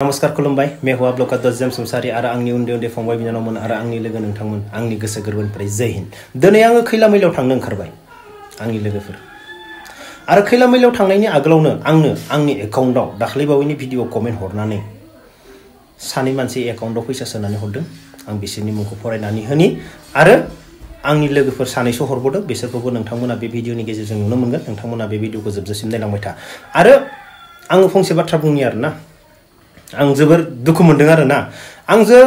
नमस्कार खुलुमबाय मैं हुआ ब्लॉक दजम संसारी आरो आंनि उन्दै उन्दै फंबाय बिनानावमोन आरो आंनि लोगो नोंथांमोन आंनि गोसो गोरबोनिफ्राय जय हिन्द। दिनै आङो खैला मैलायाव थांनो ओंखारबाय आंनि लोगोफोर आरो खैला मैलायाव थांनायनि आगोलावनो आंनो आंनि एकाउन्टआव दाख्लैबावैनि भिडिअ कमेन्ट हरनानै सानै मानसि एकाउन्टआव फैसा सोनानै हरदों। आं बिसोरनि मुंखौ फरायनानै होनि आरो आंनि लोगोफोर सानैसो हरबोदों बिसोरखौबो नोंथांमोना बे भिडिअनि गेजेरजों नुनो मोनगोन। नोंथांमोना बे भिडिअखौ जोबजासिम नायलांबाय था आरो आङो फंसे बाथ्रा बुंनि आरोना आं जोबोर दुखु मोनदों आरोना आंजों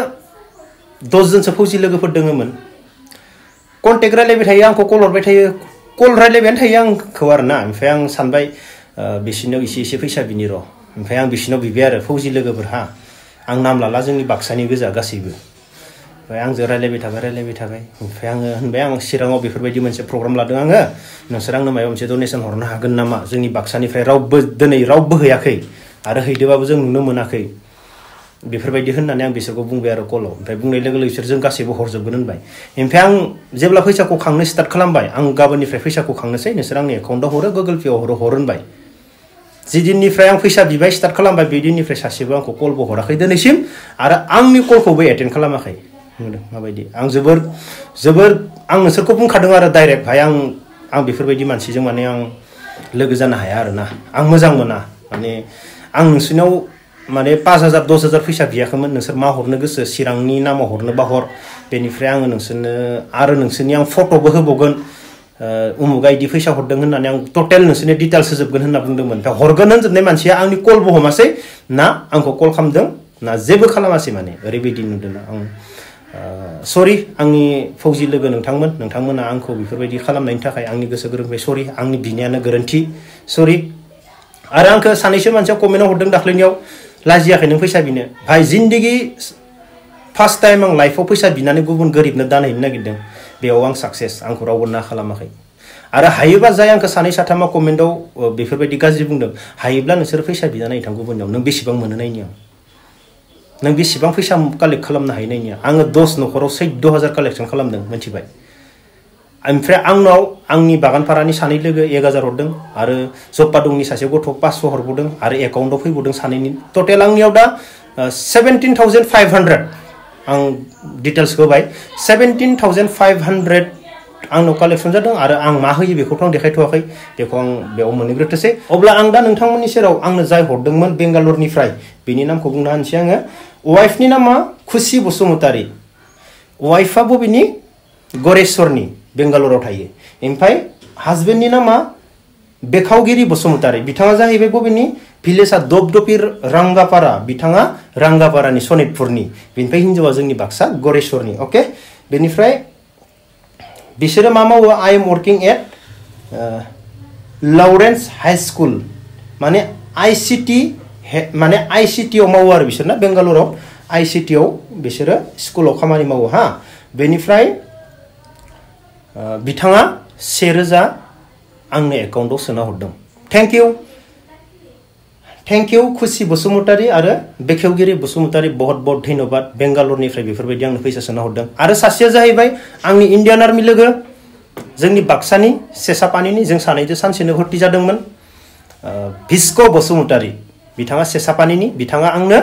10 जनसो फौजि लोगोफोर दङमोन कन्टेक्ट रायलायबाय थायो आंखौ कल हरबाय थायो कल रायलायबायानो थायो आंखौ आरोना ओमफ्राय आं सानबाय बिसिनाव एसे फैसा बिनि र' ओमफ्राय आं बिसिनाव बिबाय आरो फौजि लोगोफोरहा आं नाम लाला जोंनि बाक्सानि गोजा गासैबो ओमफ्राय आंजों रायलायबाय थाबाय ओमफ्राय आङो होनबाय आं चिराङाव बेफोरबायदि मोनसे प्रग्राम लादों आङो नोंसोर आंनो माबा मोनसे डनेसन हरनो हागोन नामा जोंनि बाक्सानिफ्राय दिनै रावबो हैयाखै आरो हैदोबाबो जों नुनो मोनाखै बेफोरबायदि होननानै आं बिसोरखौ बुंबाय आरो कलाव ओमफ्राय बुंनाय लोगो लोगो बिसोर जों गासैबो हरजोबगोन होनबाय ओमफ्राय आं जेब्ला फैसाखौ खांनो स्टार्ट खालामबाय आं गाबोननिफ्राय फैसाखौ खांनोसै नोंसोर आंनि एकाउन्टआव हरो गुगोल पेआव हरो होनबाय जि दिननिफ्राय आं फैसा बिबाय स्टार्ट खालामबाय बे दिननिफ्राय सासेबो आंखौ कलबो हराखै दिनैसिम आरो आंनि कलखौबो एटेन्ड खालामाखै नुदों माबायदि आं जोबोर आं नोंसोरखौ बुंखादों आरो डाइरेक्ट भाई आं बेफोरबायदि मानसिजों माने आं लोगो जानो हाया आरोना आं मोजां मोना माने आं नोंसोरनाव माने 5000 10000 फैसा बियाखैमोन नोंसोर मा हरनो गोसो चिरांनि नामाव हरनोबा हर बेनिफ्राय आङो नोंसोरनो आरो नोंसोरनि आं फट'बो होबावगोन उमुगा इदि फैसा हरदों होननानै आं टटेल नोंसोरनि डिटेल्स होजोबगोन होनना बुंदोंमोन ओमफ्राय हरगोन होनजोबनाय मानसिया आंनि कलबो हमासै ना आंखौ कल खालामदों ना जेबो खालामासै माने ओरैबायदि नुदों आं सरि आंनि फौजि लोगो नोंथांमोना आंखौ बेफोरबायदि खालामनायनि थाखाय आंनि गोसो गोरबोनिफ्राय सरि आंनि बिनायानो गोरोन्थि सरि आरो आंखौ सानैसो मानसिया कमेन्टआव हरदों दाख्लैनियाव लाजियाखै नों फैसा बिनो भाई जिन्दगी फार्स्ट टाइम आं लाइफआव फैसा बिनानै गुबुन गोरिबनो दान हैनो नागिरदों बेयाव आं साक्सेस आंखौ रावबो ना खालामाखै आरो हायोबा जाय आंखौ सानै साथामा कमेन्टआव बेफोरबायदि गाज्रि बुंदों हायोब्ला नोंसोर फैसा बिना नायथां गुबुननियाव नों बेसेबां मोनो नायनि नों बेसेबां फैसा कालेक्ट खालामनो हायो नायनि आङो 10 न'खराव 14000 कालेक्सन खालामदों मिथिबाय ओमफ्राय आंनाव आंनि बागानपारानि सानै लोगो 1000 हरदों आरो जप्पादंनि सासे गथ' 500 हरबावदों आरो एकाउन्टआव फैबावदों सानैनि टटेल आंनियाव दा 17500 आं डिटेल्स होबाय 17500 आंनाव कालेक्सन जादों आरो आं मा होयो बेखौथ' आं देखायथ'वाखै बेखौ आं बेयाव मोनहैग्रोथोसै अब्ला आं दा नोंथांमोननि सेराव आंनो जाय हरदोंमोन बेंगालुरुनिफ्राय बेनि नामखौ बुंना होनसै आङो वाइफनि नामा खुसि बसुमतारी वाइफआ बबेनि गरेस्वरनि बेंगालुराव थायो ओमफ्राय हाजबेन्डनि नामा बेखावगिरि बसुमतारी बिथाङा जाहैबाय बबेनि भिलेजआ दबदपि रांगापारा बिथाङा रांगापारानि सनितपुरनि बेनिफ्राय हिन्जावा जोंनि बाक्सा गरेस्वरनि अके बेनिफ्राय बिसोरो मा मावो I am working at Lawrence high school माने आइसिटि आव मावो आरो बिसोरना बेंगालुराव आइसिटि आव बिसोरो स्कुलाव खामानि मावो हा बेनिफ्राय बिथाङा 1000 आंनो एकाउन्टआव सोना हरदों थेंक इउ खुसि बसुमतारी आरो बेखेवगिरि बसुमतारी बहुत धन्यबाद बेंगालुरुनिफ्राय बेफोरबायदि आंनो फैसा सोना हरदों आरो सासेया जाहैबाय आंनि इण्डियान आर्मि लोगो जोंनि बाक्सानि सेसापानिनि जों सानैजों सानसेनो भर्ति जादोंमोन भिस्क' बसुमतारी बिथाङा सेसापानिनि बिथाङा आंनो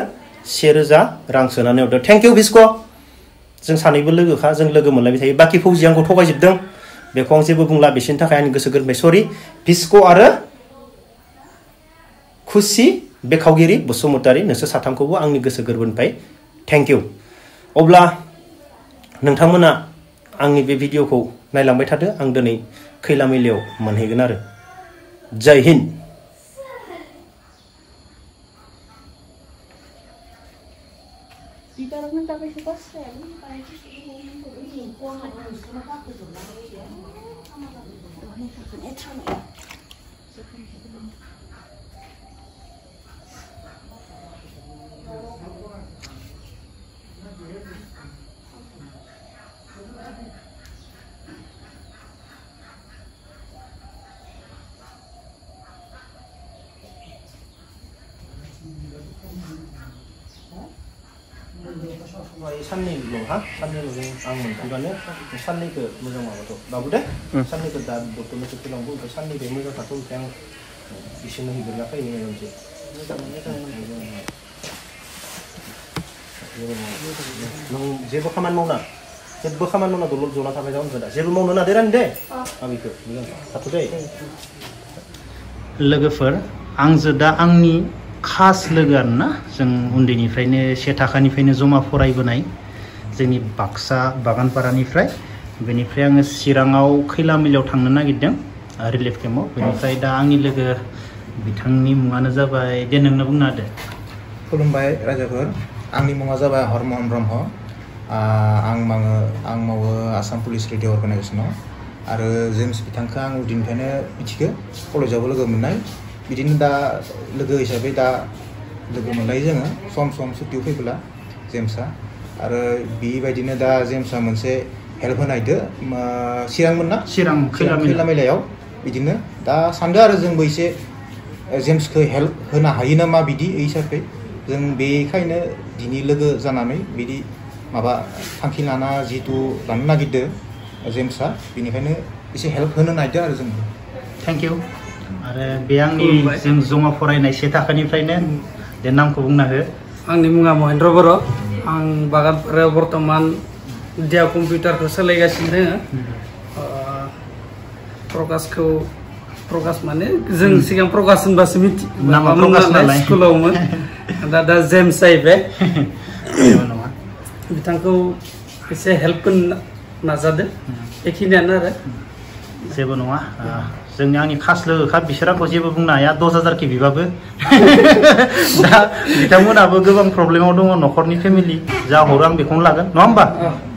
1000 रां सोनानै हरदों थेंक इउ भिस्क' जों सानैबो लोगोखा जों लोगो मोनलायबाय थायो बाखि फौजि आंखौ थगायजोबदों बेखौ आं जेबो बुंला बिसोरनि थाखाय आंनि गोसो गोरबोनिफ्राय सरि भिस्क' आरो खुसि बेखावगिरि बसुमतारी नोंसोर साथामखौबो आंनि गोसो गोरबोनिफ्राय थेंक इउ अब्ला नोंथांमोना आंनि बे भिडिअखौ नायलांबाय थादो आं दिनै खैला मैलायाव मोनहैगोन आरो जय हिन्द साननैल' हा साननैल' आं मोनफैबानो साननैखौ मोजां माबाथ' बाबु दे साननैखौ दा डक्टरनो खोथालांगौ ओमफ्राय साननै बे मोजां थाथ' ओमफ्राय आं बिसोरनो हैग्रोना फैनो मोनसे मोजाङै नों जेबो खामानि मावना दलद जना थाबाय जागोन दा जेबो मावनो नादेरानो दे आबिखौ थाथ' दे लोगोफोर आंजो दा आंनि खास लोगो आरोना जों उन्दैनिफ्रायनो 1 थाखानिफ्रायनो जमा फरायबोनाय जोंनि बाक्सा बागानपारानिफ्राय बेनिफ्राय आङो चिराङाव खैलामैलायाव थांनो नागिरदों रिलिफ केम्पआव बेनिफ्राय दा आंनि लोगो बिथांनि मुङानो जाबाय दे नोंनो बुंना होदो खुलुमबाय राजाफोर आंनि मुङा जाबाय हरमन ब्रह्म आं मावो आसाम पुलिस रेडिअ अर्गानाइजेसनाव आरो जेम्स बिथांखौ आं उन्दैनिफ्रायनो मिथिगो कलेजावबो लोगो मोननाय बिदिनो दा लोगो हिसाबै दा लोगो मोनलायो जोङो सम सुटियाव फैब्ला जेम्सआ आरो बेबायदिनो दा जेम्सआ मोनसे हेल्प होनायदो चिरांमोन ना चिरां खैलामैलायाव बिदिनो दा सानदो आरो जोंबो एसे जेम्सखौ हेल्प होनो हायो नामा बिदि हिसाबै जों बेखायनो दिनै लोगो जानानै बिदि माबा थांखि लाना जितु लानो नागिरदो जेम्सआ बेनिखायनो एसे हेल्प होनो नागिरदो आरो जोंबो थेंक इउ आरो बे आंनि जों जमा फरायनाय 1 थाखानिफ्रायनो दे नामखौ बुंना हो आंनि मुङा महेन्द्र बर' आं बागानपारायाव बर्तमान दिया कम्पिउटारखौ सोलायगासिनो दोङो प्रकाश माने जों सिगां प्रकाश होनबासो मिथि नामा प्रकाश नालाय स्कुलावमोन दा जेम्स जाहैबाय बिथांखौ एसे हेल्प होनो नाजादो बेखिनियानो आरो जेबो नङा जोंनि आंनि खास लोगोखा बिसोर आंखौ जेबो बुंनो हाया 10,000 के बिबाबो दा बिथांमोनाबो गोबां प्रब्लेमाव दङ न'खरनि फेमिलि जा हरो आं बेखौनो लागोन नङा होमबा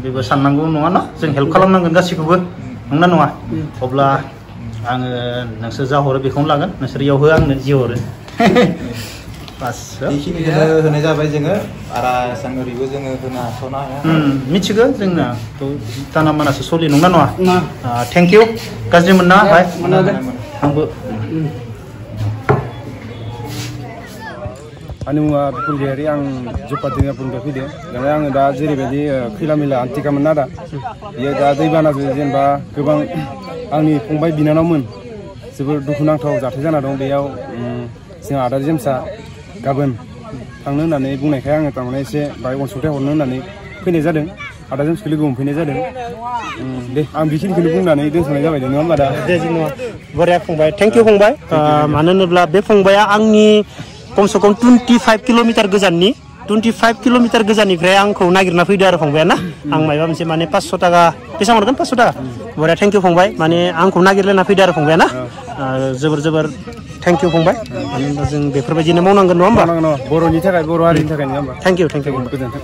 बेबो साननांगौ नङा ना जों हेल्प खालामनांगोन गासैखौबो नंना नङा अब्ला आङो नोंसोर जा हरो बेखौनो लागोन नोंसोर इयाव हो आंनो जि हरो बास बेखिनिखौनो होनाय जाबाय जोङो बारा एसां ओरैबो जोङो होनो हाथ'नो हाया मिथिगौ जोंना दाना मानासो सलि नंना नङा थेंक इउ गाज्रि मोनना भाइ आंबो आंनि मुङा बिपुल गयारि आं जपा दिङापुरनिफ्राय फैदों दाना आङो दा जेरैबायदि खैलामैला आन्थिकामोन ना दा बेयो दा दैबानाजों जेनेबा गोबां आंनि फंबाय बिनानावमोन जोबोर दुखुनांथाव जाथाय जाना दं बेयाव जोंहा आदा जेम्सआ गाबोन थांनो होननानै बुंनायखाय आङो थारमाने एसे बाहाय अनसुंथाइ हरनो होननानै फैनाय जादों आदा जेम्सखौ लोगो हमफैनाय जादों दे आं बेखिनिखौनो बुंनानै दोनथ'नाय जाबाय नङा होमबा दा दे जेनेबा बरिया फंबाय थेंक इउ फंबाय मानो होनोब्ला बे फंबाया आंनि खमसे खम 25 किल'मिटार गोजाननि 25 किल'मिटार गोजाननिफ्राय आंखौ नागिरना फैदो आरो फंबाया ना आं माबा मोनसे माने 500 थाखा बेसेबां हरगोन 500 थाखा बरिया थेंक इउ फंबाय माने आंखौ नागिरलायना फैदो आरो फंबाया ना जोबोर थेंक इउ फंबाय मानो होनबा जों बेफोरबायदिनो मावनांगोन नङा होमबा बर'नि थाखाय बर' हारिनि थाखाय नङा होमबा थेंक इउ गोजोन्थों